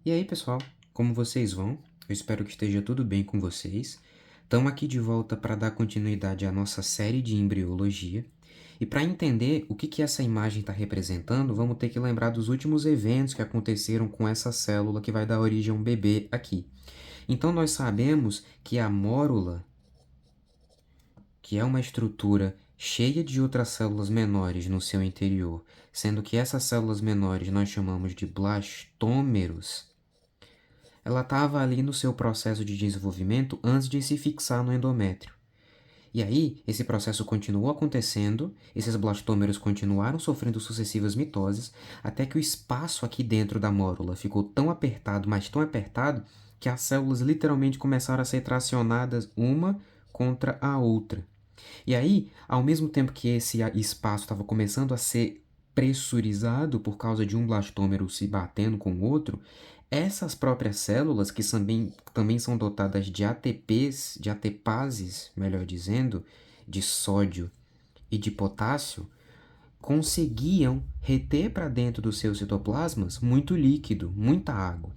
E aí, pessoal, como vocês vão? Eu espero que esteja tudo bem com vocês. Estamos aqui de volta para dar continuidade à nossa série de embriologia. E para entender o que essa imagem está representando, vamos ter que lembrar dos últimos eventos que aconteceram com essa célula que vai dar origem a um bebê aqui. Então, nós sabemos que a mórula, que é uma estrutura cheia de outras células menores no seu interior, sendo que essas células menores nós chamamos de blastômeros, ela estava ali no seu processo de desenvolvimento antes de se fixar no endométrio. E aí, esse processo continuou acontecendo, esses blastômeros continuaram sofrendo sucessivas mitoses, até que o espaço aqui dentro da mórula ficou tão apertado, mas tão apertado, que as células literalmente começaram a ser tracionadas uma contra a outra. E aí, ao mesmo tempo que esse espaço estava começando a ser pressurizado por causa de um blastômero se batendo com o outro, essas próprias células, que também são dotadas de ATPs, de ATPases, melhor dizendo, de sódio e de potássio, conseguiam reter para dentro dos seus citoplasmas muito líquido, muita água.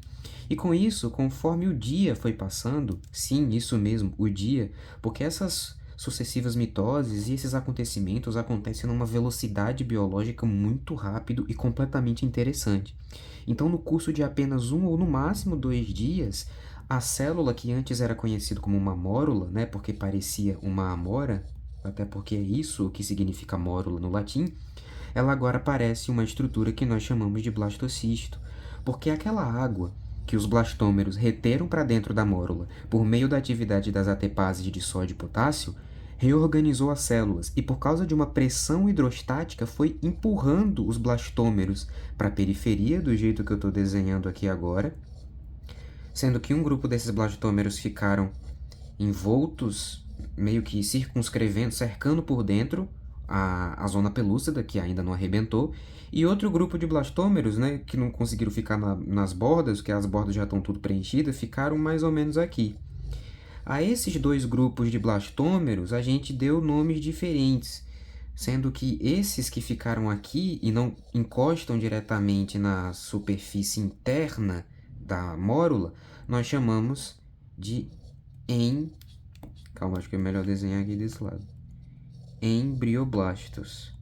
E com isso, conforme o dia foi passando, sim, isso mesmo, o dia, porque essas sucessivas mitoses e esses acontecimentos acontecem numa velocidade biológica muito rápido e completamente interessante. Então, no curso de apenas um ou no máximo 2 dias, a célula que antes era conhecida como uma mórula, né, porque parecia uma amora, até porque é isso que significa mórula no latim, ela agora parece uma estrutura que nós chamamos de blastocisto, porque aquela água que os blastômeros reteram para dentro da mórula por meio da atividade das ATPases de sódio e potássio, reorganizou as células e, por causa de uma pressão hidrostática, foi empurrando os blastômeros para a periferia, do jeito que eu estou desenhando aqui agora, sendo que um grupo desses blastômeros ficaram envoltos, meio que circunscrevendo, cercando por dentro a zona pelúcida, que ainda não arrebentou, e outro grupo de blastômeros, né, que não conseguiram ficar nas bordas, que as bordas já estão tudo preenchidas, ficaram mais ou menos aqui. A esses dois grupos de blastômeros, a gente deu nomes diferentes, sendo que esses que ficaram aqui e não encostam diretamente na superfície interna da mórula, nós chamamos de calma, acho que é melhor desenhar aqui desse lado. Embrioblastos.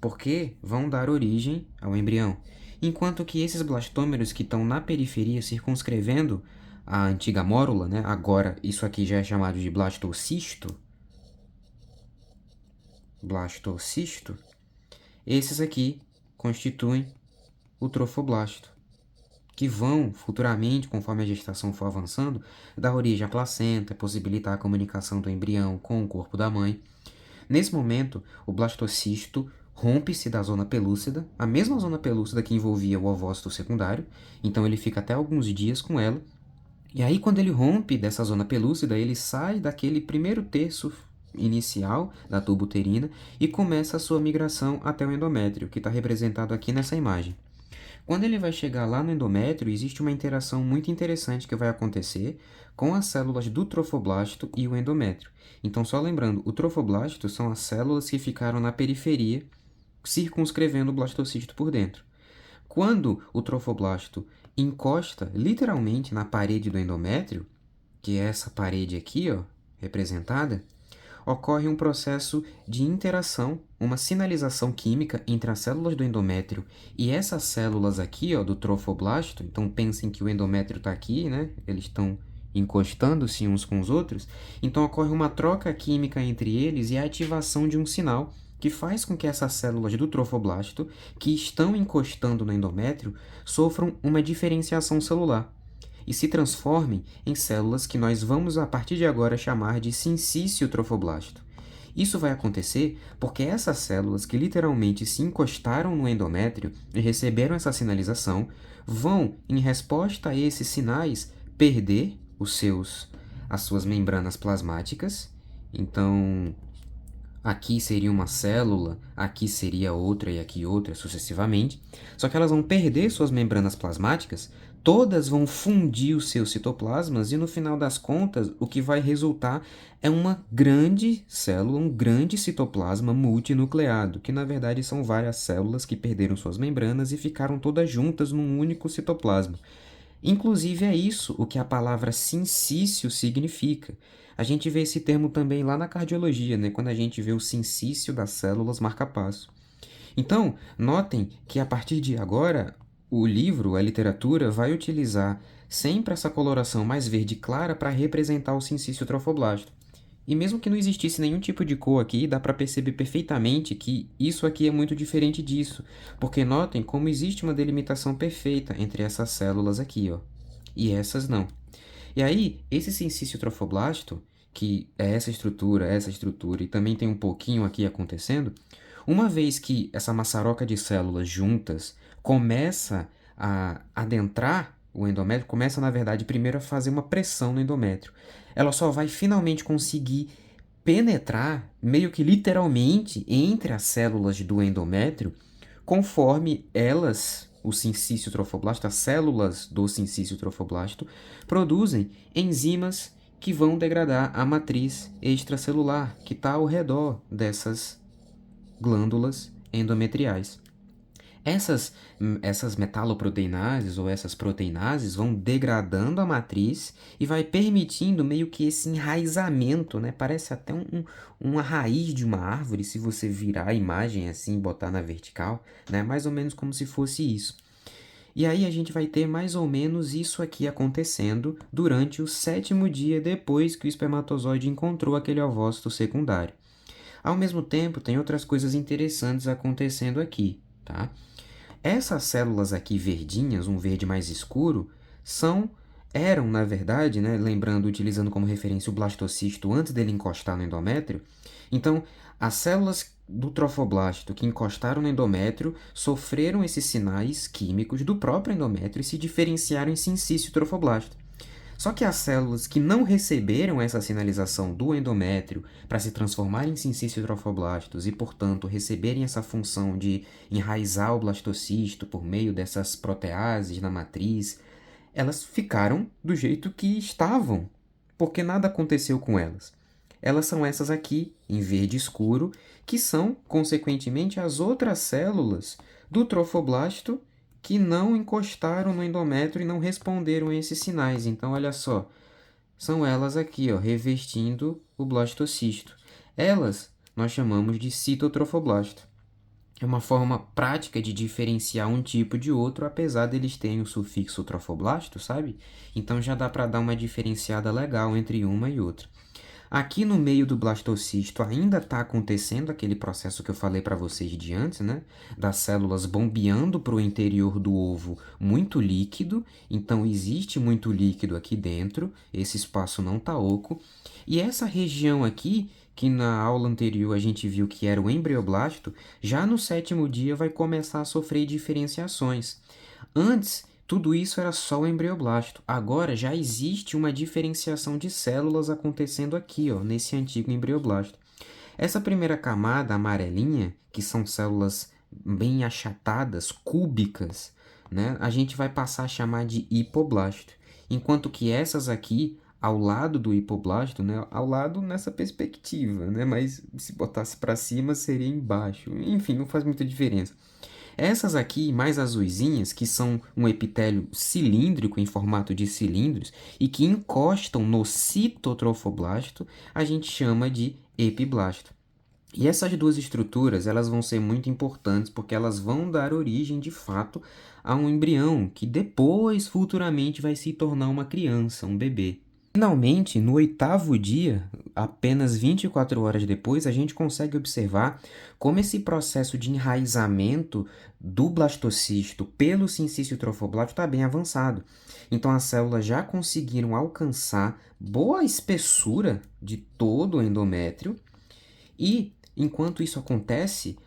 Porque vão dar origem ao embrião. Enquanto que esses blastômeros que estão na periferia circunscrevendo a antiga mórula, né? Agora isso aqui já é chamado de blastocisto. Blastocisto. Esses aqui constituem o trofoblasto, que vão futuramente, conforme a gestação for avançando, dar origem à placenta, possibilitar a comunicação do embrião com o corpo da mãe. Nesse momento, o blastocisto rompe-se da zona pelúcida, a mesma zona pelúcida que envolvia o ovócito secundário, então ele fica até alguns dias com ela. E aí, quando ele rompe dessa zona pelúcida, ele sai daquele primeiro terço inicial da tuba uterina e começa a sua migração até o endométrio, que está representado aqui nessa imagem. Quando ele vai chegar lá no endométrio, existe uma interação muito interessante que vai acontecer com as células do trofoblasto e o endométrio. Então, só lembrando, o trofoblasto são as células que ficaram na periferia, circunscrevendo o blastocisto por dentro. Quando o trofoblasto encosta literalmente na parede do endométrio, que é essa parede aqui, ó, representada, ocorre um processo de interação, uma sinalização química entre as células do endométrio e essas células aqui, ó, do trofoblasto. Então pensem que o endométrio está aqui, né? Eles estão encostando-se uns com os outros. Então ocorre uma troca química entre eles e a ativação de um sinal que faz com que essas células do trofoblasto, que estão encostando no endométrio, sofram uma diferenciação celular e se transformem em células que nós vamos a partir de agora chamar de sincício trofoblasto. Isso vai acontecer porque essas células que literalmente se encostaram no endométrio e receberam essa sinalização vão, em resposta a esses sinais, perder as suas membranas plasmáticas. Então, aqui seria uma célula, aqui seria outra e aqui outra, sucessivamente. Só que elas vão perder suas membranas plasmáticas, todas vão fundir os seus citoplasmas e no final das contas, o que vai resultar é uma grande célula, um grande citoplasma multinucleado, que na verdade são várias células que perderam suas membranas e ficaram todas juntas num único citoplasma. Inclusive é isso o que a palavra sincício significa. A gente vê esse termo também lá na cardiologia, né? Quando a gente vê o sincício das células marca-passo. Então, notem que a partir de agora, o livro, a literatura, vai utilizar sempre essa coloração mais verde clara para representar o sincício trofoblasto. E mesmo que não existisse nenhum tipo de cor aqui, dá para perceber perfeitamente que isso aqui é muito diferente disso, porque notem como existe uma delimitação perfeita entre essas células aqui, ó, e essas não. E aí, esse sincício trofoblasto, que é essa estrutura, e também tem um pouquinho aqui acontecendo, uma vez que essa maçaroca de células juntas começa a adentrar o endométrio, começa, na verdade, primeiro a fazer uma pressão no endométrio. Ela só vai finalmente conseguir penetrar, meio que literalmente, entre as células do endométrio, conforme elas, o sincício trofoblasto, as células do sincício trofoblasto, produzem enzimas que vão degradar a matriz extracelular que está ao redor dessas glândulas endometriais. Essas metaloproteinases ou essas proteinases vão degradando a matriz e vai permitindo meio que esse enraizamento, né? Parece até uma raiz de uma árvore, se você virar a imagem assim e botar na vertical, né? Mais ou menos como se fosse isso. E aí a gente vai ter mais ou menos isso aqui acontecendo durante o 7º dia depois que o espermatozoide encontrou aquele ovócito secundário. Ao mesmo tempo, tem outras coisas interessantes acontecendo aqui, tá? Essas células aqui verdinhas, um verde mais escuro, eram, na verdade, né, lembrando, utilizando como referência o blastocisto antes dele encostar no endométrio. Então, as células do trofoblasto que encostaram no endométrio sofreram esses sinais químicos do próprio endométrio e se diferenciaram em sincício trofoblasto. Só que as células que não receberam essa sinalização do endométrio para se transformarem em sincício trofoblastos e, portanto, receberem essa função de enraizar o blastocisto por meio dessas proteases na matriz, elas ficaram do jeito que estavam, porque nada aconteceu com elas. Elas são essas aqui, em verde escuro, que são, consequentemente, as outras células do trofoblasto que não encostaram no endométrio e não responderam a esses sinais. Então, olha só, são elas aqui, ó, revestindo o blastocisto. Elas nós chamamos de citotrofoblasto. É uma forma prática de diferenciar um tipo de outro, apesar deles terem o sufixo trofoblasto, sabe? Então já dá para dar uma diferenciada legal entre uma e outra. Aqui no meio do blastocisto ainda está acontecendo aquele processo que eu falei para vocês de antes, né? Das células bombeando para o interior do ovo muito líquido. Então existe muito líquido aqui dentro, esse espaço não está oco. E essa região aqui, que na aula anterior a gente viu que era o embrioblasto, já no 7º dia vai começar a sofrer diferenciações. Antes, tudo isso era só o embrioblasto. Agora já existe uma diferenciação de células acontecendo aqui, ó, nesse antigo embrioblasto. Essa primeira camada amarelinha, que são células bem achatadas, cúbicas, né, a gente vai passar a chamar de hipoblasto. Enquanto que essas aqui, ao lado do hipoblasto, né, ao lado nessa perspectiva, né, mas se botasse para cima seria embaixo. Enfim, não faz muita diferença. Essas aqui, mais azuisinhas, que são um epitélio cilíndrico em formato de cilindros e que encostam no citotrofoblasto, a gente chama de epiblasto. E essas duas estruturas, elas vão ser muito importantes porque elas vão dar origem, de fato, a um embrião que depois, futuramente, vai se tornar uma criança, um bebê. Finalmente, no 8º dia, apenas 24 horas depois, a gente consegue observar como esse processo de enraizamento do blastocisto pelo sincício trofoblasto está bem avançado. Então, as células já conseguiram alcançar boa espessura de todo o endométrio e, enquanto isso acontece,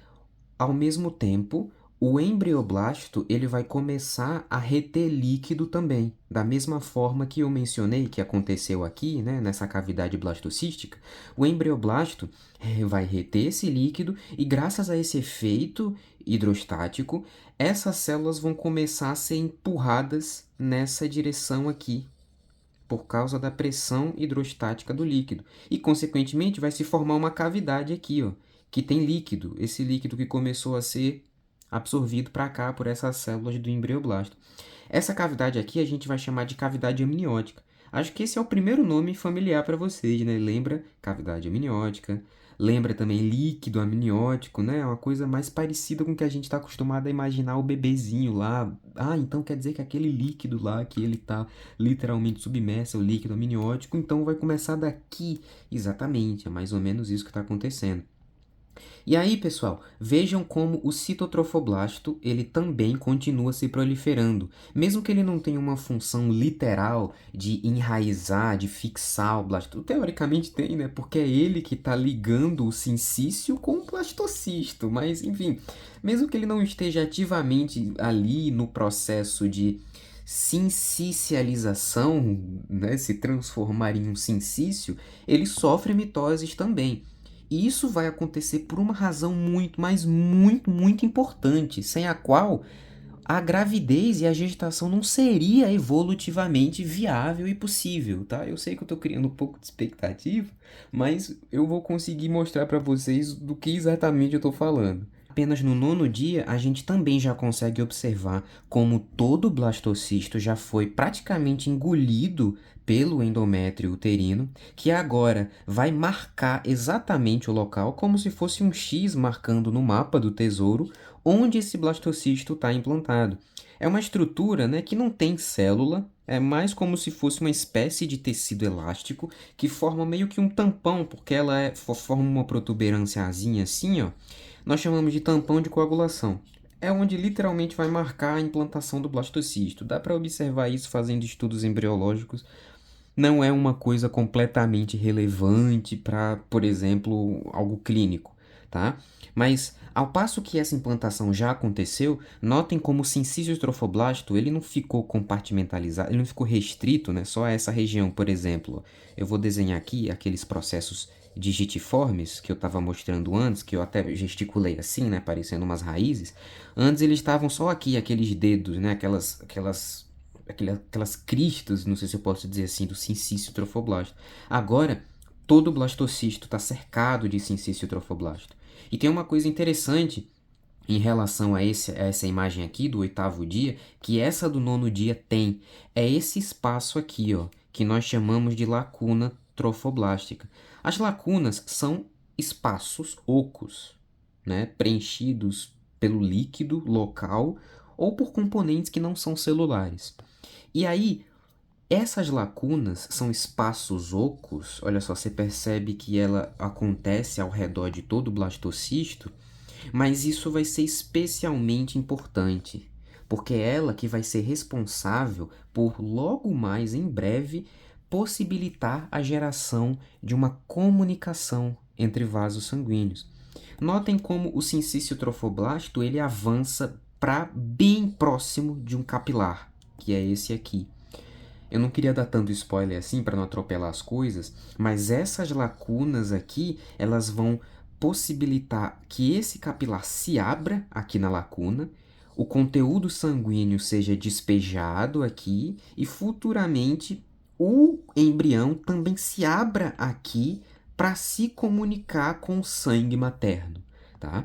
ao mesmo tempo, O embrioblasto, ele vai começar a reter líquido também, da mesma forma que eu mencionei que aconteceu aqui, né, nessa cavidade blastocística. O embrioblasto vai reter esse líquido e graças a esse efeito hidrostático, essas células vão começar a ser empurradas nessa direção aqui, por causa da pressão hidrostática do líquido. E, consequentemente, vai se formar uma cavidade aqui, ó, que tem líquido. Esse líquido que começou a ser absorvido para cá por essas células do embrioblasto. Essa cavidade aqui a gente vai chamar de cavidade amniótica. Acho que esse é o primeiro nome familiar para vocês, né? Lembra cavidade amniótica, lembra também líquido amniótico, né? É uma coisa mais parecida com o que a gente está acostumado a imaginar o bebezinho lá. Ah, então quer dizer que aquele líquido lá, que ele está literalmente submerso, é o líquido amniótico, então vai começar daqui. Exatamente, é mais ou menos isso que está acontecendo. E aí, pessoal, vejam como o citotrofoblasto ele também continua se proliferando. Mesmo que ele não tenha uma função literal de enraizar, de fixar o blasto. Teoricamente tem, né? Porque é ele que está ligando o sincício com o blastocisto. Mas, enfim, mesmo que ele não esteja ativamente ali no processo de sincicialização, né, se transformar em um sincício, ele sofre mitoses também. E isso vai acontecer por uma razão muito, mas muito, muito importante, sem a qual a gravidez e a gestação não seria evolutivamente viável e possível, tá? Eu sei que eu tô criando um pouco de expectativa, mas eu vou conseguir mostrar para vocês do que exatamente eu tô falando. Apenas no 9º dia, a gente também já consegue observar como todo blastocisto já foi praticamente engolido pelo endométrio uterino, que agora vai marcar exatamente o local, como se fosse um X marcando no mapa do tesouro, onde esse blastocisto está implantado. É uma estrutura, né, que não tem célula, é mais como se fosse uma espécie de tecido elástico que forma meio que um tampão, porque ela forma uma protuberânciazinha assim, ó. Nós chamamos de tampão de coagulação. É onde literalmente vai marcar a implantação do blastocisto. Dá para observar isso fazendo estudos embriológicos. Não é uma coisa completamente relevante para, por exemplo, algo clínico, tá? Mas ao passo que essa implantação já aconteceu, notem como o sincício trofoblasto ele não ficou compartimentalizado, ele não ficou restrito, né, só a essa região, por exemplo. Eu vou desenhar aqui aqueles processos digitiformes que eu estava mostrando antes, que eu até gesticulei assim, né, parecendo umas raízes. Antes eles estavam só aqui, aqueles dedos, né, aquelas cristas, não sei se eu posso dizer assim, do sincício trofoblasto. Agora, todo blastocisto está cercado de sincício trofoblasto. E tem uma coisa interessante em relação a essa imagem aqui do 8º dia, que essa do 9º dia tem. É esse espaço aqui, ó, que nós chamamos de lacuna trofoblástica. As lacunas são espaços ocos, né, preenchidos pelo líquido local ou por componentes que não são celulares. E aí, essas lacunas são espaços ocos, olha só, você percebe que ela acontece ao redor de todo o blastocisto, mas isso vai ser especialmente importante, porque é ela que vai ser responsável por logo mais em breve possibilitar a geração de uma comunicação entre vasos sanguíneos. Notem como o sincício trofoblasto ele avança para bem próximo de um capilar, que é esse aqui. Eu não queria dar tanto spoiler assim para não atropelar as coisas, mas essas lacunas aqui, elas vão possibilitar que esse capilar se abra aqui na lacuna, o conteúdo sanguíneo seja despejado aqui e futuramente o embrião também se abra aqui para se comunicar com o sangue materno, tá?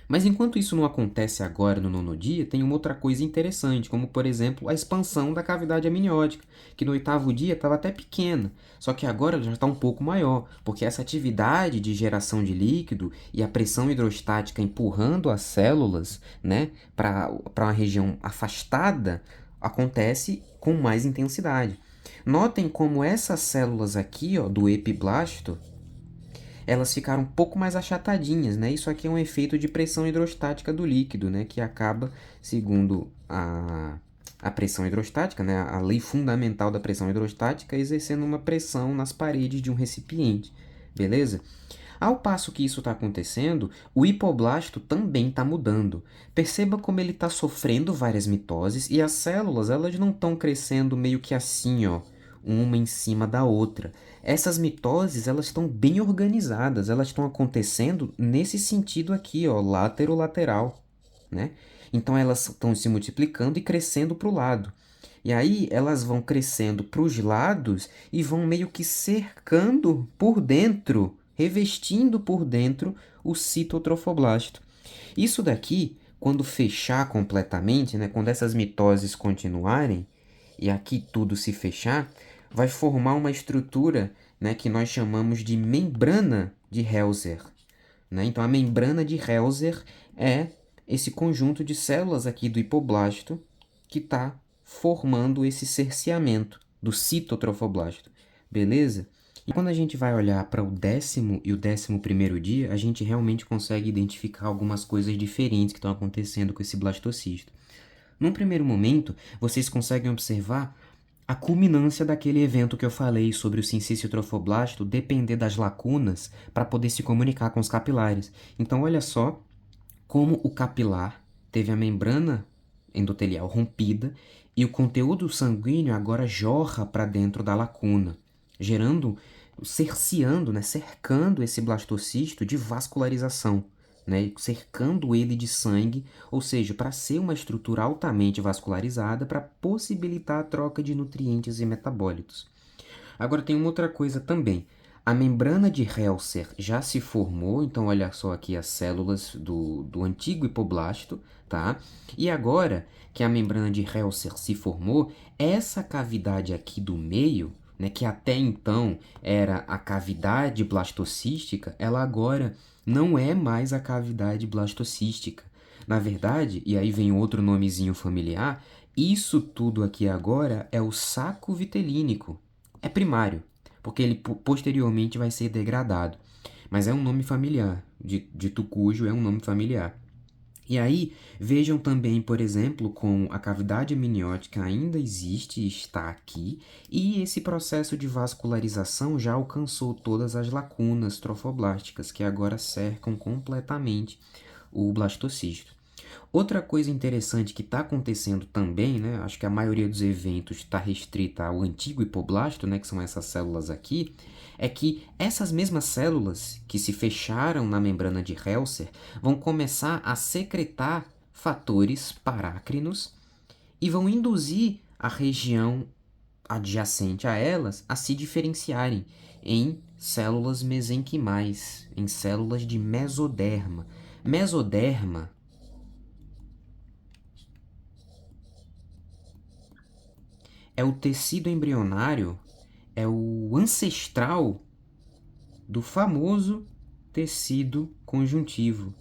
Mas enquanto isso não acontece agora no 9º dia, tem uma outra coisa interessante, como por exemplo a expansão da cavidade amniótica, que no 8º dia estava até pequena, só que agora ela já está um pouco maior, porque essa atividade de geração de líquido e a pressão hidrostática empurrando as células, né, para uma região afastada acontece com mais intensidade. Notem como essas células aqui, ó, do epiblasto, elas ficaram um pouco mais achatadinhas, né? Isso aqui é um efeito de pressão hidrostática do líquido, né? Que acaba, segundo a pressão hidrostática, né? A lei fundamental da pressão hidrostática, exercendo uma pressão nas paredes de um recipiente, beleza? Ao passo que isso está acontecendo, o hipoblasto também está mudando. Perceba como ele está sofrendo várias mitoses e as células elas não estão crescendo meio que assim, ó, uma em cima da outra. Essas mitoses elas estão bem organizadas, elas estão acontecendo nesse sentido aqui, ó, lateral, né? Então elas estão se multiplicando e crescendo para o lado. E aí elas vão crescendo para os lados e vão meio que cercando por dentro, revestindo por dentro o citotrofoblasto. Isso daqui, quando fechar completamente, né, quando essas mitoses continuarem e aqui tudo se fechar, vai formar uma estrutura, né, que nós chamamos de membrana de Helzer, né? Então a membrana de Helzer é esse conjunto de células aqui do hipoblasto que está formando esse cerceamento do citotrofoblasto, beleza? E quando a gente vai olhar para o 10º e o 11º dia, a gente realmente consegue identificar algumas coisas diferentes que estão acontecendo com esse blastocisto. Num primeiro momento, vocês conseguem observar a culminância daquele evento que eu falei sobre o sincício trofoblasto depender das lacunas para poder se comunicar com os capilares. Então, olha só como o capilar teve a membrana endotelial rompida e o conteúdo sanguíneo agora jorra para dentro da lacuna, gerando, cerceando, né, cercando esse blastocisto de vascularização, né, cercando ele de sangue, ou seja, para ser uma estrutura altamente vascularizada para possibilitar a troca de nutrientes e metabólitos. Agora tem uma outra coisa também. A membrana de Helser já se formou, então olha só aqui as células do antigo hipoblasto, tá? E agora que a membrana de Helser se formou, essa cavidade aqui do meio, né, que até então era a cavidade blastocística, ela agora não é mais a cavidade blastocística. Na verdade, e aí vem outro nomezinho familiar, isso tudo aqui agora é o saco vitelínico. É primário, porque ele posteriormente vai ser degradado. Mas é um nome familiar, de tucujo é um nome familiar. E aí, vejam também, por exemplo, como a cavidade amniótica ainda existe e está aqui, e esse processo de vascularização já alcançou todas as lacunas trofoblásticas que agora cercam completamente o blastocisto. Outra coisa interessante que está acontecendo também, né, acho que a maioria dos eventos está restrita ao antigo hipoblasto, né, que são essas células aqui, é que essas mesmas células que se fecharam na membrana de Helser vão começar a secretar fatores parácrinos e vão induzir a região adjacente a elas a se diferenciarem em células mesenquimais, em células de mesoderma. Mesoderma é o tecido embrionário, é o ancestral do famoso tecido conjuntivo.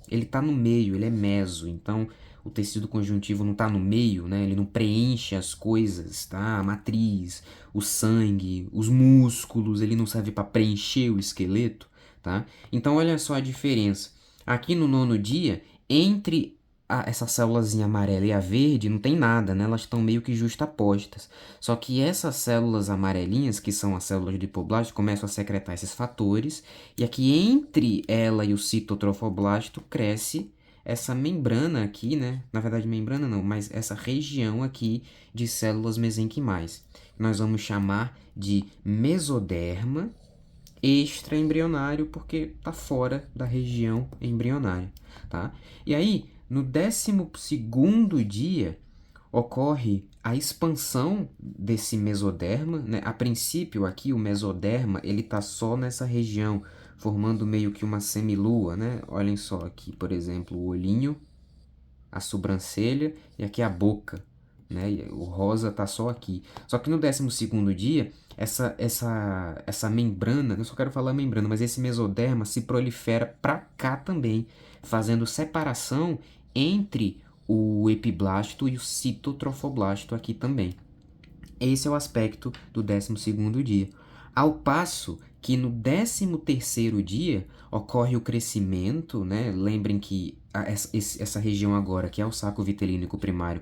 Ele está no meio, ele é meso, então o tecido conjuntivo não está no meio, né? Ele não preenche as coisas, tá? A matriz, o sangue, os músculos, ele não serve para preencher o esqueleto, tá? Então olha só a diferença. Aqui no 9º dia, entre essa célulazinha amarela e a verde, não tem nada, né? Elas estão meio que justapostas. Só que essas células amarelinhas, que são as células do hipoblasto, começam a secretar esses fatores, e aqui entre ela e o citotrofoblasto cresce essa membrana aqui, né? Na verdade, membrana não, mas essa região aqui de células mesenquimais. Nós vamos chamar de mesoderma extraembrionário, porque está fora da região embrionária, tá? E aí, no 12º dia, ocorre a expansão desse mesoderma, né? A princípio aqui o mesoderma ele tá só nessa região, formando meio que uma semilua, né? Olhem só aqui, por exemplo, o olhinho, a sobrancelha e aqui a boca, né? E o rosa tá só aqui. Só que no 12º dia, essa membrana, eu só quero falar membrana, mas esse mesoderma se prolifera para cá também, fazendo separação entre o epiblasto e o citotrofoblasto aqui também. Esse é o aspecto do 12º dia. Ao passo que no 13º dia ocorre o crescimento, né? Lembrem que essa região agora, que é o saco vitelínico primário,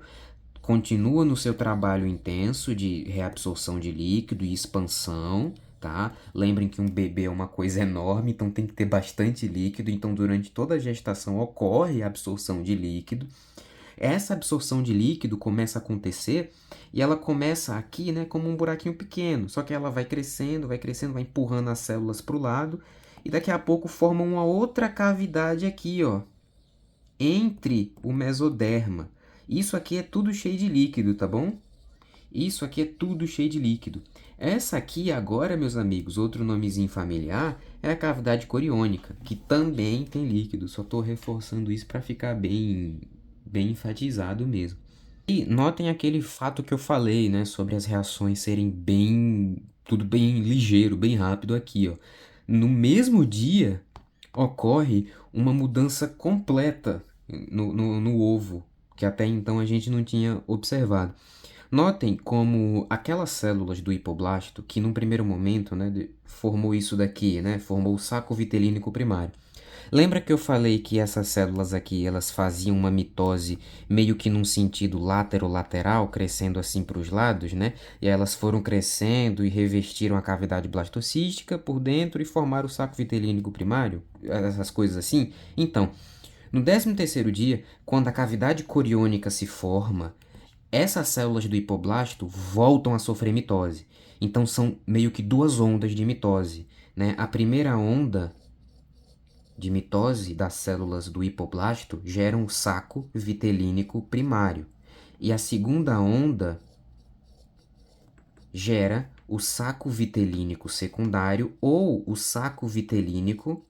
continua no seu trabalho intenso de reabsorção de líquido e expansão, tá? Lembrem que um bebê é uma coisa enorme, então tem que ter bastante líquido, então durante toda a gestação ocorre a absorção de líquido. Essa absorção de líquido começa a acontecer e ela começa aqui, né, como um buraquinho pequeno, só que ela vai crescendo, vai empurrando as células para o lado e daqui a pouco forma uma outra cavidade aqui, ó, entre o mesoderma. Isso aqui é tudo cheio de líquido, tá bom? Isso aqui é tudo cheio de líquido. Essa aqui agora, meus amigos, outro nomezinho familiar, é a cavidade coriônica, que também tem líquido. Só estou reforçando isso para ficar bem enfatizado mesmo. E notem aquele fato que eu falei, né, sobre as reações serem tudo bem ligeiro, bem rápido aqui, ó. No mesmo dia, ocorre uma mudança completa no ovo, que até então a gente não tinha observado. Notem como aquelas células do hipoblasto, que num primeiro momento, né, formou isso daqui, né, formou o saco vitelínico primário. Lembra que eu falei que essas células aqui, elas faziam uma mitose meio que num sentido lateral, crescendo assim para os lados, né? E aí elas foram crescendo e revestiram a cavidade blastocística por dentro e formaram o saco vitelínico primário, essas coisas assim. Então, no 13º dia, quando a cavidade coriônica se forma, essas células do hipoblasto voltam a sofrer mitose. Então são meio que duas ondas de mitose, né? A primeira onda de mitose das células do hipoblasto gera um saco vitelínico primário. E a segunda onda gera o saco vitelínico secundário ou o saco vitelínico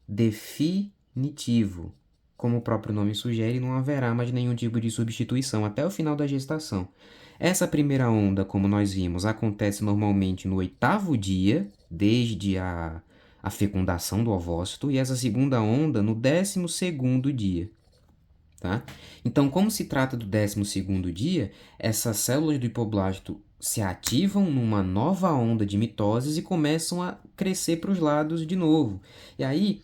definitivo. Como o próprio nome sugere, não haverá mais nenhum tipo de substituição até o final da gestação. Essa primeira onda, como nós vimos, acontece normalmente no 8º dia, desde a fecundação do ovócito, e essa segunda onda no 12º dia. Tá? Então, como se trata do 12º dia, essas células do hipoblasto se ativam numa nova onda de mitoses e começam a crescer para os lados de novo. E aí,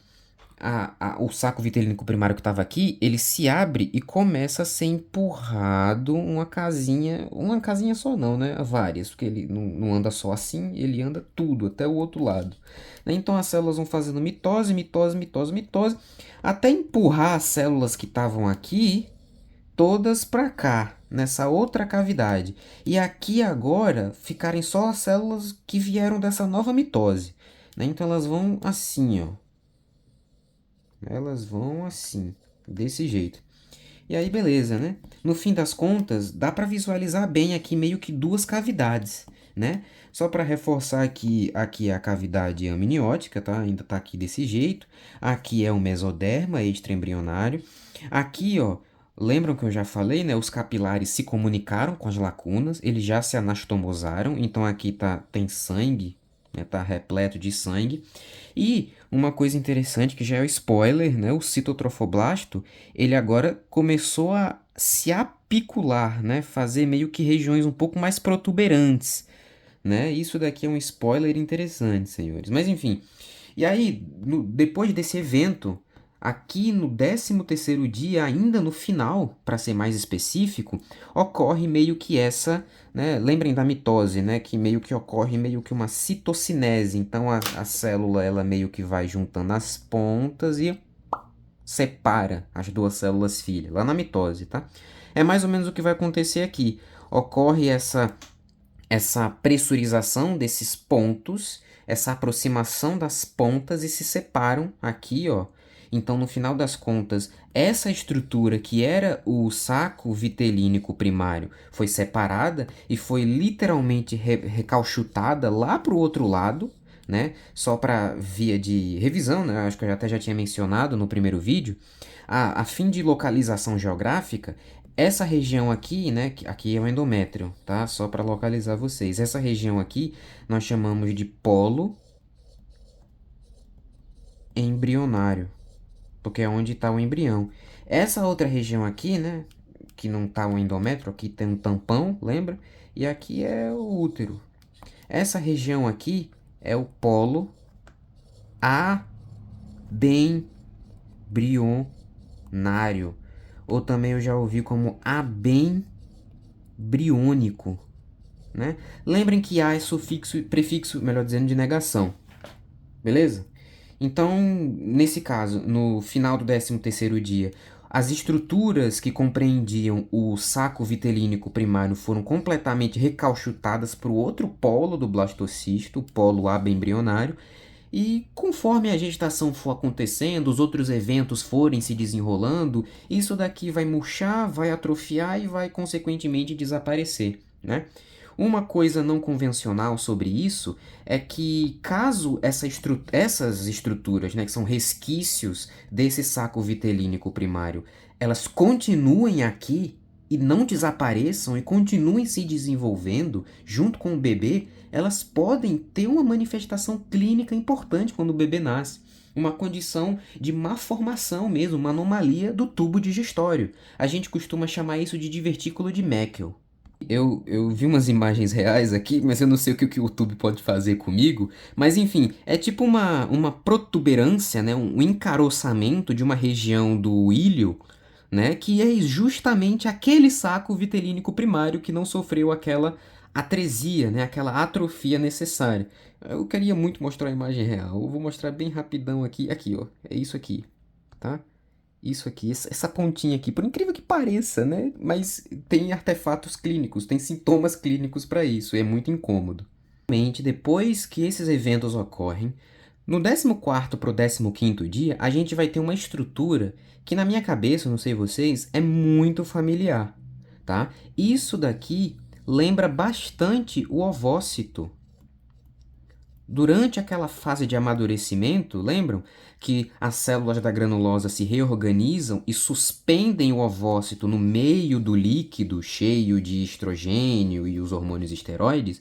o saco vitelínico primário que estava aqui, ele se abre e começa a ser empurrado uma casinha só não, né? Várias, porque ele não anda só assim, ele anda tudo, até o outro lado. Né? Então as células vão fazendo mitose, até empurrar as células que estavam aqui todas para cá, nessa outra cavidade. E aqui agora ficarem só as células que vieram dessa nova mitose. Né? Então elas vão assim, ó. Elas vão assim, desse jeito. E aí, beleza, né? No fim das contas, dá para visualizar bem aqui meio que duas cavidades, né? Só para reforçar aqui é a cavidade amniótica, tá? Ainda tá aqui desse jeito. Aqui é o mesoderma extraembrionário. Aqui, ó, lembram que eu já falei, né? Os capilares se comunicaram com as lacunas, eles já se anastomosaram, então aqui tem sangue, né? Tá repleto de sangue. E uma coisa interessante que já é o spoiler, né? O citotrofoblasto, ele agora começou a se apicular, né? Fazer meio que regiões um pouco mais protuberantes, né? Isso daqui é um spoiler interessante, senhores. Mas enfim. E aí, depois desse evento, aqui no 13º dia, ainda no final, para ser mais específico, ocorre meio que essa, né? Lembrem da mitose, né? Que meio que ocorre meio que uma citocinese. Então a célula ela meio que vai juntando as pontas e separa as duas células filha, lá na mitose, tá? É mais ou menos o que vai acontecer aqui. Ocorre essa pressurização desses pontos, essa aproximação das pontas e se separam aqui, ó. Então, no final das contas, essa estrutura que era o saco vitelínico primário foi separada e foi literalmente recalchutada lá para o outro lado, né? Só para via de revisão, né? Acho que eu até já tinha mencionado no primeiro vídeo. A fim de localização geográfica, essa região aqui, né, aqui é o endométrio, tá? Só para localizar vocês. Essa região aqui nós chamamos de polo embrionário, porque é onde está o embrião. Essa outra região aqui, né, que não está o endométrio, aqui tem um tampão, lembra? E aqui é o útero. Essa região aqui é o polo abenbrionário, ou também eu já ouvi como abenbriônico. né? Lembrem que A é sufixo e prefixo, melhor dizendo, de negação, beleza? Então, nesse caso, no final do 13º dia, as estruturas que compreendiam o saco vitelínico primário foram completamente recauchutadas para o outro polo do blastocisto, o polo abaembrionário, e conforme a gestação for acontecendo, os outros eventos forem se desenrolando, isso daqui vai murchar, vai atrofiar e vai consequentemente desaparecer, né? Uma coisa não convencional sobre isso é que caso essas estruturas, né, que são resquícios desse saco vitelínico primário, elas continuem aqui e não desapareçam e continuem se desenvolvendo junto com o bebê, elas podem ter uma manifestação clínica importante quando o bebê nasce. Uma condição de má formação mesmo, uma anomalia do tubo digestório. A gente costuma chamar isso de divertículo de Meckel. Eu vi umas imagens reais aqui, mas eu não sei o que o YouTube pode fazer comigo. Mas enfim, é tipo uma protuberância, né? Um encaroçamento de uma região do ilho, né? Que é justamente aquele saco vitelínico primário que não sofreu aquela atresia, né? Aquela atrofia necessária. Eu queria muito mostrar a imagem real. Eu vou mostrar bem rapidão aqui. Aqui, ó. É isso aqui, tá? Isso aqui, essa pontinha aqui, por incrível que pareça, né? Mas tem artefatos clínicos, tem sintomas clínicos para isso, e é muito incômodo. Realmente, depois que esses eventos ocorrem, no 14º para o 15º dia, a gente vai ter uma estrutura que na minha cabeça, não sei vocês, é muito familiar, tá? Isso daqui lembra bastante o ovócito. Durante aquela fase de amadurecimento, lembram que as células da granulosa se reorganizam e suspendem o ovócito no meio do líquido cheio de estrogênio e os hormônios esteroides?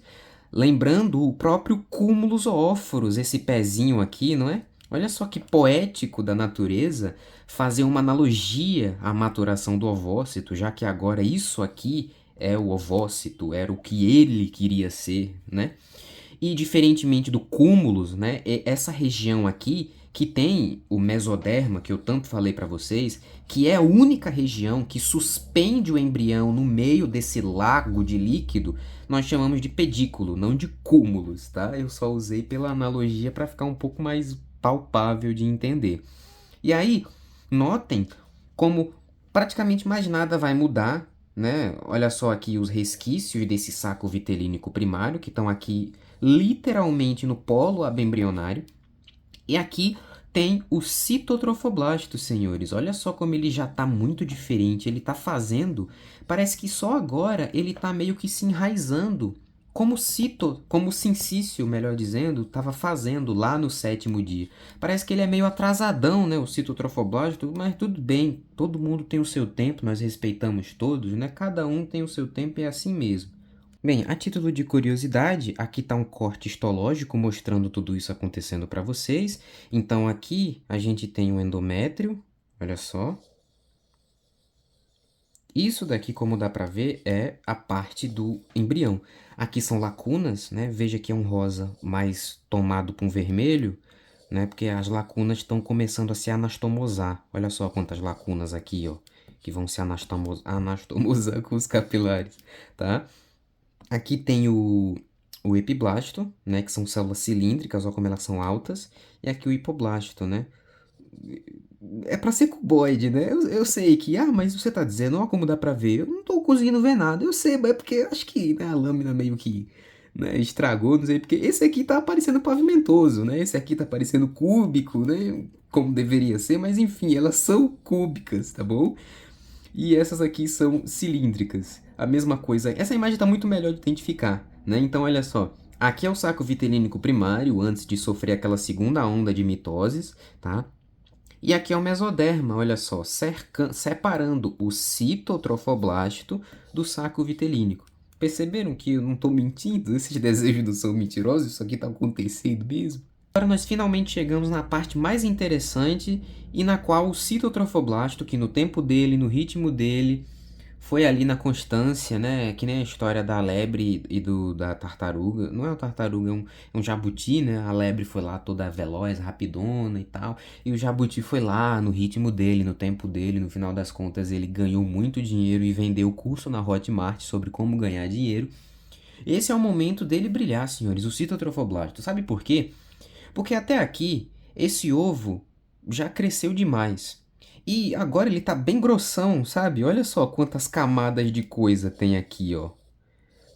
Lembrando o próprio cúmulo zoóforos, esse pezinho aqui, não é? Olha só que poético da natureza fazer uma analogia à maturação do ovócito, já que agora isso aqui é o ovócito, era o que ele queria ser, né? E diferentemente do cúmulos, né, é essa região aqui que tem o mesoderma, que eu tanto falei para vocês, que é a única região que suspende o embrião no meio desse lago de líquido, nós chamamos de pedículo, não de cúmulos, tá? Eu só usei pela analogia para ficar um pouco mais palpável de entender. E aí, notem como praticamente mais nada vai mudar, né? Olha só aqui os resquícios desse saco vitelínico primário, que estão aqui literalmente no polo abembrionário. E aqui tem o citotrofoblasto, senhores. Olha só como ele já está muito diferente. Ele está fazendo, parece que só agora ele está meio que se enraizando, como o sincício, melhor dizendo, estava fazendo lá no 7º dia. Parece que ele é meio atrasadão, né, o citotrofoblasto, mas tudo bem. Todo mundo tem o seu tempo, nós respeitamos todos, né? Cada um tem o seu tempo e é assim mesmo. Bem, a título de curiosidade, aqui está um corte histológico mostrando tudo isso acontecendo para vocês. Então aqui a gente tem o endométrio, olha só. Isso daqui, como dá para ver, é a parte do embrião. Aqui são lacunas, né? Veja que é um rosa mais tomado para um vermelho, né? Porque as lacunas estão começando a se anastomosar. Olha só quantas lacunas aqui, ó, que vão se anastomosar com os capilares, tá? Aqui tem o epiblasto, né, que são células cilíndricas, olha como elas são altas, e aqui o hipoblasto, né? É para ser cuboide, né? Eu sei que, mas você tá dizendo, ó, como dá pra ver. Eu não tô conseguindo ver nada. Eu sei, mas é porque acho que, né, a lâmina meio que, né, estragou, não sei, porque esse aqui tá parecendo pavimentoso, né? Esse aqui tá parecendo cúbico, né? Como deveria ser, mas enfim, elas são cúbicas, tá bom? E essas aqui são cilíndricas. A mesma coisa. Essa imagem está muito melhor de identificar, né? Então, olha só. Aqui é o saco vitelínico primário, antes de sofrer aquela segunda onda de mitoses, tá? E aqui é o mesoderma, olha só, separando o citotrofoblasto do saco vitelínico. Perceberam que eu não estou mentindo? Esses desejos não são mentirosos? Isso aqui está acontecendo mesmo? Agora nós finalmente chegamos na parte mais interessante e na qual o citotrofoblasto, que no tempo dele, no ritmo dele, foi ali na constância, né? Que nem a história da lebre e da tartaruga. Não é uma tartaruga, é um jabuti, né? A lebre foi lá toda veloz, rapidona e tal. E o jabuti foi lá no ritmo dele, no tempo dele. No final das contas, ele ganhou muito dinheiro e vendeu o curso na Hotmart sobre como ganhar dinheiro. Esse é o momento dele brilhar, senhores, o citotrofoblasto. Sabe por quê? Porque até aqui, esse ovo já cresceu demais. E agora ele tá bem grossão, sabe? Olha só quantas camadas de coisa tem aqui, ó.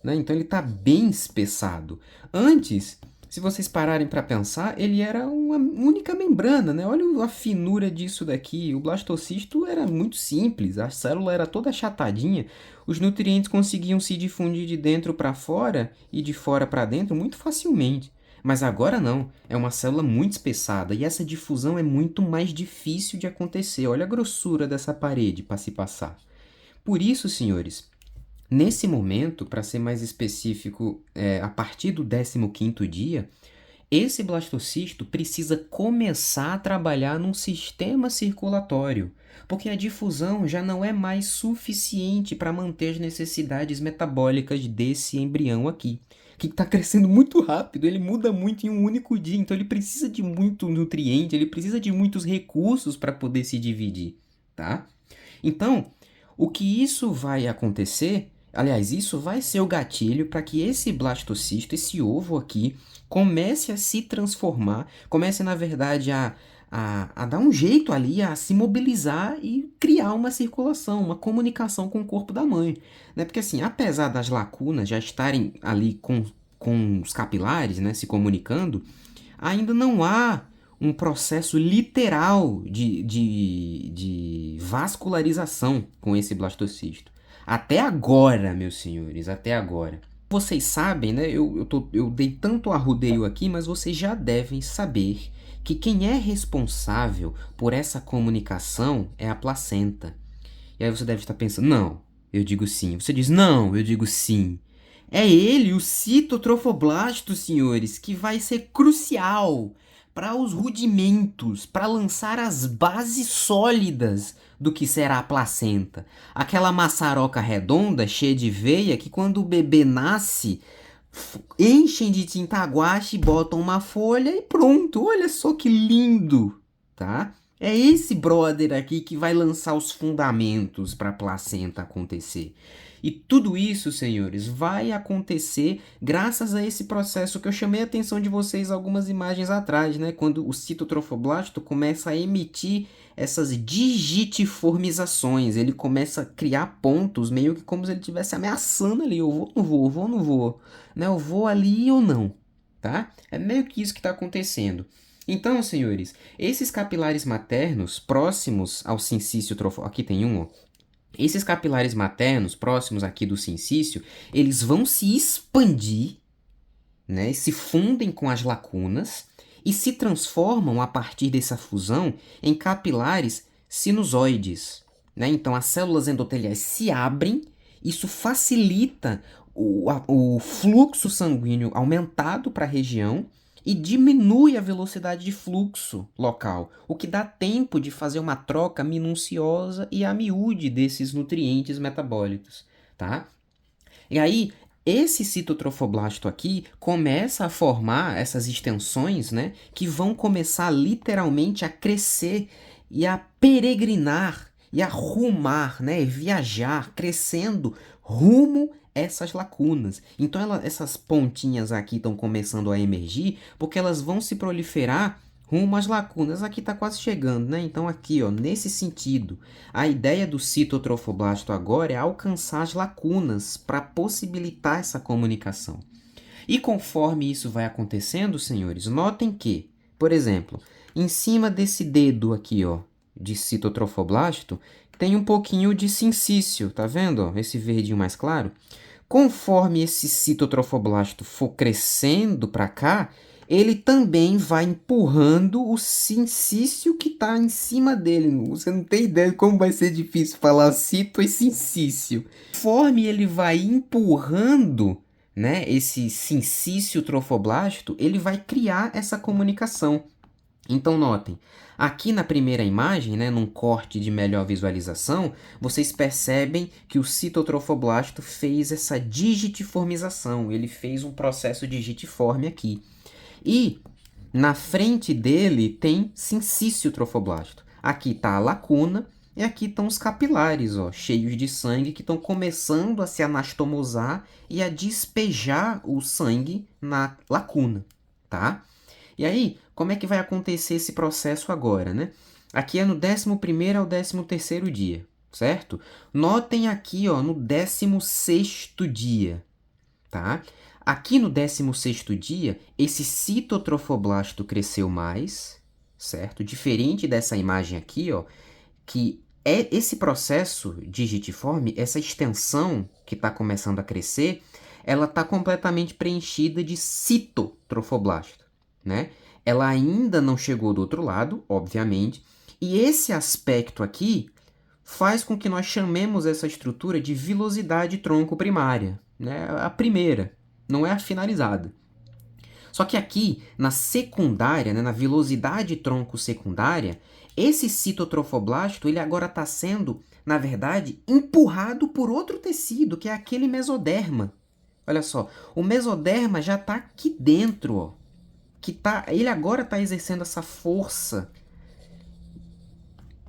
Né? Então ele tá bem espessado. Antes, se vocês pararem para pensar, ele era uma única membrana, né? Olha a finura disso daqui. O blastocisto era muito simples, a célula era toda achatadinha, os nutrientes conseguiam se difundir de dentro para fora e de fora para dentro muito facilmente. Mas agora não, é uma célula muito espessada e essa difusão é muito mais difícil de acontecer. Olha a grossura dessa parede para se passar. Por isso, senhores, nesse momento, para ser mais específico, a partir do 15º dia, esse blastocisto precisa começar a trabalhar num sistema circulatório, porque a difusão já não é mais suficiente para manter as necessidades metabólicas desse embrião aqui, que está crescendo muito rápido, ele muda muito em um único dia, então ele precisa de muito nutriente, ele precisa de muitos recursos para poder se dividir, tá? Então, o que isso vai acontecer, aliás, isso vai ser o gatilho para que esse blastocisto, esse ovo aqui, comece a se transformar, comece, na verdade, a dar um jeito ali, a se mobilizar e criar uma circulação, uma comunicação com o corpo da mãe. Né? Porque, assim, apesar das lacunas já estarem ali com os capilares, né, se comunicando, ainda não há um processo literal de vascularização com esse blastocisto. Até agora, meus senhores, até agora. Vocês sabem, né? Eu dei tanto arrudeio aqui, mas vocês já devem saber que quem é responsável por essa comunicação é a placenta. E aí você deve estar pensando, não, eu digo sim. Você diz, não, eu digo sim. É ele, o citotrofoblasto, senhores, que vai ser crucial para os rudimentos, para lançar as bases sólidas do que será a placenta. Aquela maçaroca redonda, cheia de veia, que quando o bebê nasce, enchem de tinta guache, botam uma folha e pronto. Olha só que lindo, tá? É esse brother aqui que vai lançar os fundamentos para a placenta acontecer. E tudo isso, senhores, vai acontecer graças a esse processo que eu chamei a atenção de vocês algumas imagens atrás, né? Quando o citotrofoblasto começa a emitir essas digitiformizações, ele começa a criar pontos, meio que como se ele estivesse ameaçando ali, eu vou, não vou, eu vou, não vou, né? Eu vou ali ou não, tá? É meio que isso que está acontecendo. Então, senhores, esses capilares maternos próximos ao sincício trofóblasto, aqui tem um, ó. Esses capilares maternos próximos aqui do sincício, eles vão se expandir, né, se fundem com as lacunas e se transformam a partir dessa fusão em capilares sinusoides, né? Então as células endoteliais se abrem, isso facilita o fluxo sanguíneo aumentado para a região e diminui a velocidade de fluxo local, o que dá tempo de fazer uma troca minuciosa e a miúde desses nutrientes metabólicos, tá? E aí, esse citotrofoblasto aqui começa a formar essas extensões, né, que vão começar literalmente a crescer e a peregrinar e a rumar, né, viajar, crescendo rumo essas lacunas. Então essas pontinhas aqui estão começando a emergir porque elas vão se proliferar rumo às lacunas. Aqui está quase chegando, né? Então aqui, ó, nesse sentido, a ideia do citotrofoblasto agora é alcançar as lacunas para possibilitar essa comunicação. E conforme isso vai acontecendo, senhores, notem que, por exemplo, em cima desse dedo aqui, ó, de citotrofoblasto, tem um pouquinho de sincício, tá vendo? Ó, esse verdinho mais claro. Conforme esse citotrofoblasto for crescendo para cá, ele também vai empurrando o sincício que está em cima dele. Você não tem ideia de como vai ser difícil falar cito e sincício. Conforme ele vai empurrando, né, esse sincício trofoblasto, ele vai criar essa comunicação. Então notem, aqui na primeira imagem, né, num corte de melhor visualização, vocês percebem que o citotrofoblasto fez essa digitiformização, ele fez um processo digitiforme aqui. E na frente dele tem sincício trofoblasto. Aqui está a lacuna E aqui estão os capilares, ó, cheios de sangue, que estão começando a se anastomosar e a despejar o sangue na lacuna, tá? E aí, como é que vai acontecer esse processo agora, né? Aqui é no 11º ao 13º dia, certo? Notem aqui, ó, no 16º dia, tá? Aqui no 16º dia, esse citotrofoblasto cresceu mais, certo? Diferente dessa imagem aqui, ó, que é esse processo digitiforme, essa extensão que está começando a crescer, ela está completamente preenchida de citotrofoblasto, né? Ela ainda não chegou do outro lado, obviamente, e esse aspecto aqui faz com que nós chamemos essa estrutura de vilosidade tronco primária, né? A primeira, não é a finalizada. Só que aqui, na secundária, né, na vilosidade tronco secundária, esse citotrofoblasto ele agora está sendo, na verdade, empurrado por outro tecido, que é aquele mesoderma. Olha só, o mesoderma já está aqui dentro, ó, ele agora está exercendo essa força,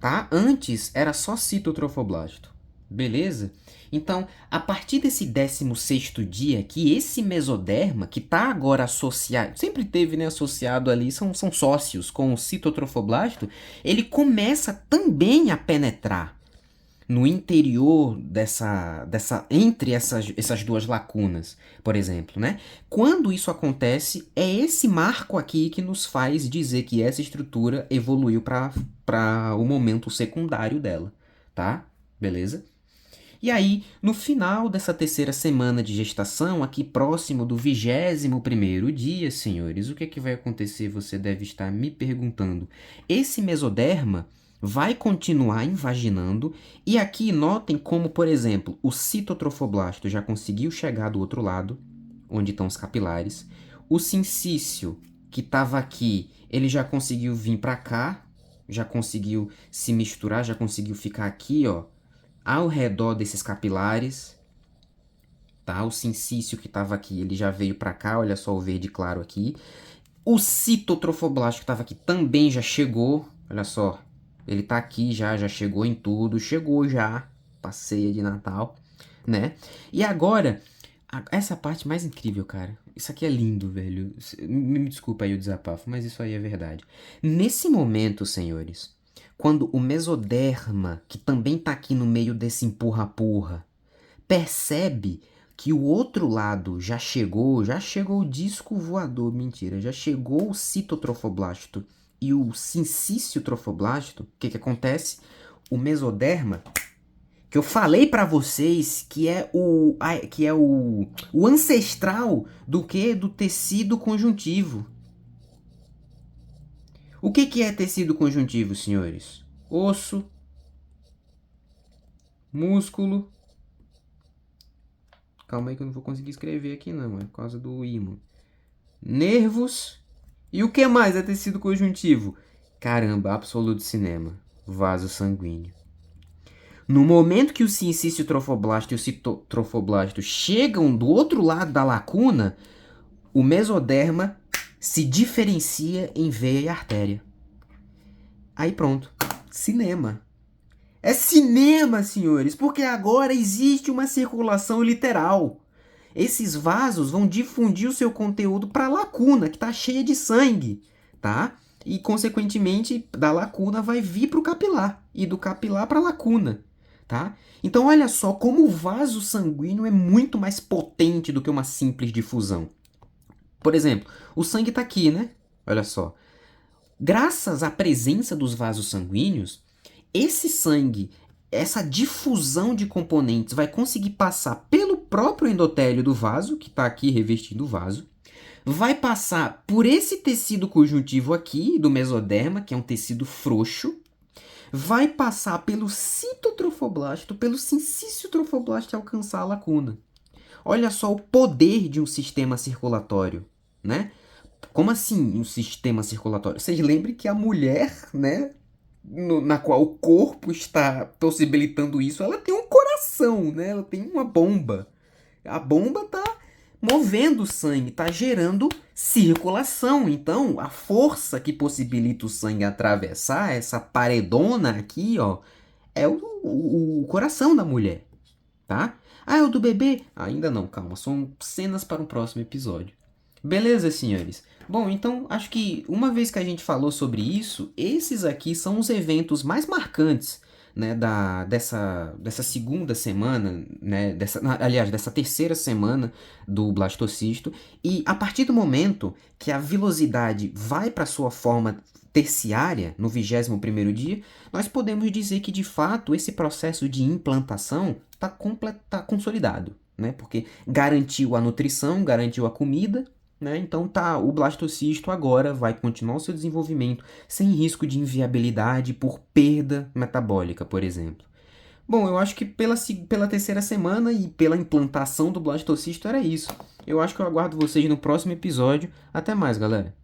tá? Antes era só citotrofoblasto, beleza? Então, a partir desse 16º dia aqui, esse mesoderma, que está agora associado, sempre teve, né, associado ali, são sócios com o citotrofoblasto, ele começa também a penetrar no interior entre essas duas lacunas, por exemplo, né? Quando isso acontece, é esse marco aqui que nos faz dizer que essa estrutura evoluiu para o momento secundário dela, tá? Beleza? E aí, no final dessa terceira semana de gestação, aqui próximo do 21º dia, senhores, o que é que vai acontecer? Você deve estar me perguntando. Esse mesoderma vai continuar invaginando e aqui notem como, por exemplo, o citotrofoblasto já conseguiu chegar do outro lado, onde estão os capilares. O sincício, que estava aqui, ele já conseguiu vir para cá, já conseguiu se misturar, já conseguiu ficar aqui, ó, ao redor desses capilares, tá? O sincício que estava aqui, ele já veio para cá, olha só o verde claro aqui. O citotrofoblasto que estava aqui também já chegou, olha só. Ele tá aqui já chegou em tudo, chegou já pra ceia de Natal, né? E agora, essa parte mais incrível, cara. Isso aqui é lindo, velho. Me desculpa aí o desabafo, mas isso aí é verdade. Nesse momento, senhores, quando o mesoderma, que também tá aqui no meio desse empurra-purra, percebe que o outro lado já chegou o disco voador, mentira, já chegou o citotrofoblasto e o sincício trofoblasto, o que que acontece? O mesoderma, que eu falei para vocês que é o ancestral do que? Do tecido conjuntivo. O que que é tecido conjuntivo, senhores? Osso, músculo. Calma aí que eu não vou conseguir escrever aqui não, é por causa do ímã. Nervos. E o que mais é tecido conjuntivo? Caramba, absoluto cinema. Vaso sanguíneo. No momento que o sincício trofoblasto e o citotrofoblasto chegam do outro lado da lacuna, o mesoderma se diferencia em veia e artéria. Aí pronto. Cinema. É cinema, senhores, porque agora existe uma circulação literal. Esses vasos vão difundir o seu conteúdo para a lacuna, que está cheia de sangue, tá? E, consequentemente, da lacuna vai vir para o capilar, e do capilar para a lacuna, tá? Então, olha só como o vaso sanguíneo é muito mais potente do que uma simples difusão. Por exemplo, o sangue está aqui, né? Olha só. Graças à presença dos vasos sanguíneos, esse sangue, essa difusão de componentes vai conseguir passar pelo próprio endotélio do vaso, que está aqui revestindo o vaso, vai passar por esse tecido conjuntivo aqui, do mesoderma, que é um tecido frouxo, vai passar pelo citotrofoblasto, pelo sincício trofoblasto e alcançar a lacuna. Olha só o poder de um sistema circulatório, né? Como assim um sistema circulatório? Vocês lembrem que a mulher, né, na qual o corpo está possibilitando isso, ela tem um coração, né? Ela tem uma bomba. A bomba está movendo o sangue, está gerando circulação. Então, a força que possibilita o sangue atravessar essa paredona aqui, ó, é o coração da mulher, tá? Ah, é o do bebê? Ainda não, calma, são cenas para um próximo episódio. Beleza, senhores? Bom, então acho que uma vez que a gente falou sobre isso, esses aqui são os eventos mais marcantes, né, dessa segunda semana, né, aliás, dessa terceira semana do blastocisto. E a partir do momento que a vilosidade vai para sua forma terciária, no 21º dia, nós podemos dizer que, de fato, esse processo de implantação tá consolidado, né? Porque garantiu a nutrição, garantiu a comida, né? Então tá, o blastocisto agora vai continuar o seu desenvolvimento sem risco de inviabilidade por perda metabólica, por exemplo. Bom, eu acho que pela terceira semana e pela implantação do blastocisto era isso. Eu acho que eu aguardo vocês no próximo episódio. Até mais, galera.